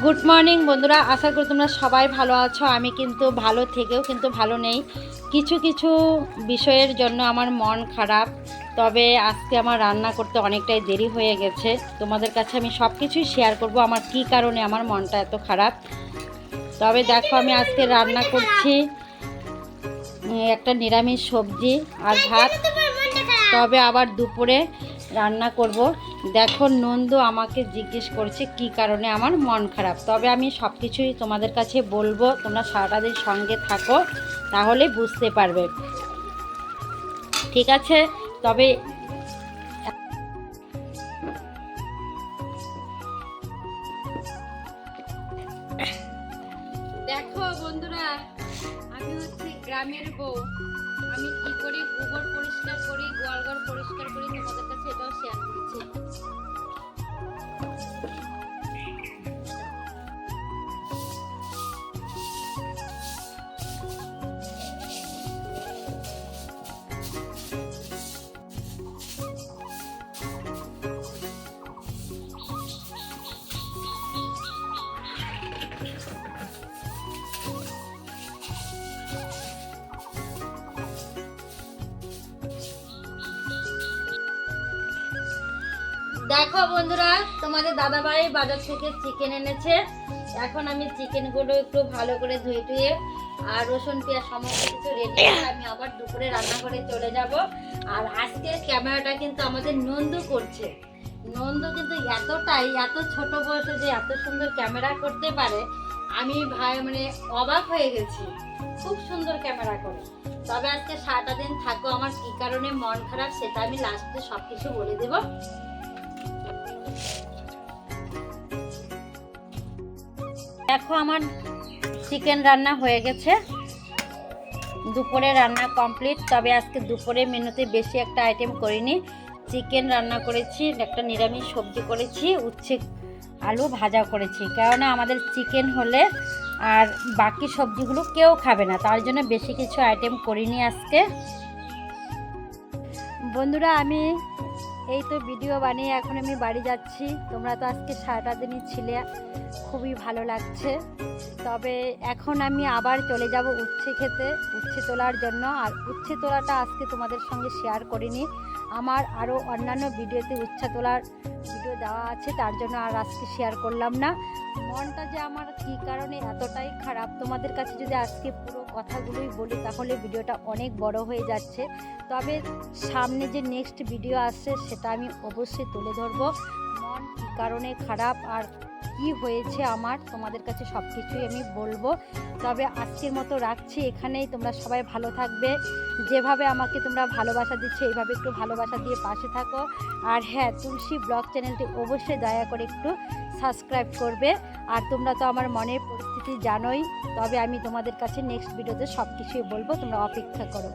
Good morning বন্ধুরা, আশা করি তোমরা সবাই ভালো আছো। আমি কিন্তু ভালো থেকেও কিন্তু ভালো নেই। কিছু কিছু বিষয়ের জন্য আমার মন খারাপ। তবে আজকে আমার রান্না করতে অনেকটাই দেরি হয়ে গেছে। তোমাদের কাছে আমি সব কিছুই শেয়ার করব, আমার কী কারণে আমার মনটা এত খারাপ। তবে দেখো, আমি আজকে রান্না করছি একটা নিরামিষ সবজি আর ভাত। তবে আবার দুপুরে রান্না করব। দেখো, নন্দু আমাকে জিজ্ঞেস করছে কী কারণে আমার মন খারাপ। তবে আমি সব কিছুই তোমাদের কাছে বলবো, তোমরা সারাটা দিন সঙ্গে থাকো, তাহলে বুঝতে পারবে, ঠিক আছে? তবে দেখো বন্ধুরা, আমি হচ্ছি গ্রামের বউ। আমি কি করি, গোবর পরিষ্কার করি, গোয়ালঘর পরিষ্কার করি, তোমাদের কাছে এটাও শেয়ার করছি। দেখো বন্ধুরা, তোমাদের দাদাভাই বাজার থেকে চিকেন এনেছে। এখন আমি চিকেনগুলো একটু ভালো করে ধুয়ে আর রসুন পেঁয়াজ সমস্ত কিছু রেডি করে আমি আবার দুপুরে রান্নাঘরে চলে যাব। আর আজকের ক্যামেরাটা কিন্তু আমাদের নন্দু করছে। নন্দু কিন্তু এত ছোট বয়সে যে এত সুন্দর ক্যামেরা করতে পারে, আমি অবাক হয়ে গেছি। খুব সুন্দর ক্যামেরা করে। তবে আজকে সারাটা দিন থাকো, আমার কি কারণে মন খারাপ সেটা আমি লাস্টে সবকিছু বলে দেবো। দেখো, আমার চিকেন রান্না হয়ে গেছে, দুপুরে রান্না কমপ্লিট। তবে আজকে দুপুরে মেনুতে বেশি একটা আইটেম করিনি। চিকেন রান্না করেছি, একটা নিরামিষ সবজি করেছি, উচ্ছে আলু ভাজা করেছি। কেননা আমাদের চিকেন হলে আর বাকি সবজিগুলো কেউ খাবে না, তার জন্য বেশি কিছু আইটেম করিনি আজকে। বন্ধুরা, আমি এই তো ভিডিও বানিয়ে এখন আমি বাড়ি যাচ্ছি। তোমরা তো আজকে সারাটা দিনই ছিলে, খুবই ভালো লাগছে। তবে এখন আমি আবার চলে যাব উচ্ছে খেতে, উচ্ছে তোলার জন্য। আর উচ্ছে তোলাটা আজকে তোমাদের সঙ্গে শেয়ার করিনি, আমার আরও অন্যান্য ভিডিওতে উচ্ছে তোলার ভিডিও দেওয়া আছে, তার জন্য আর আজকে শেয়ার করলাম না। মনটা যে আমার কী কারণে এতটাই খারাপ, তোমাদের কাছে যদি আজকে পুরো কথাগুলোই বলি তাহলে ভিডিওটা অনেক বড় হয়ে যাচ্ছে। তবে সামনে যে নেক্সট ভিডিও আসছে সেটা আমি অবশ্যই তুলে ধরবো, মন কী কারণে খারাপ আর কি হয়েছে আমার, তোমাদের কাছে সব কিছুই আমি বলবো। তবে আজকের মতো রাখছি এখানেই। তোমরা সবাই ভালো থাকবে, যেভাবে আমাকে তোমরা ভালোবাসা দিচ্ছ এইভাবে একটু ভালোবাসা দিয়ে পাশে থাকো। আর হ্যাঁ, তুলসী ব্লগ চ্যানেলটি অবশ্যই দয়া করে একটু সাবস্ক্রাইব করবে। আর তোমরা তো আমার মনের পরিস্থিতি জানোই। তবে আমি তোমাদের কাছে নেক্সট ভিডিওতে সব কিছুই বলবো, তোমরা অপেক্ষা করো।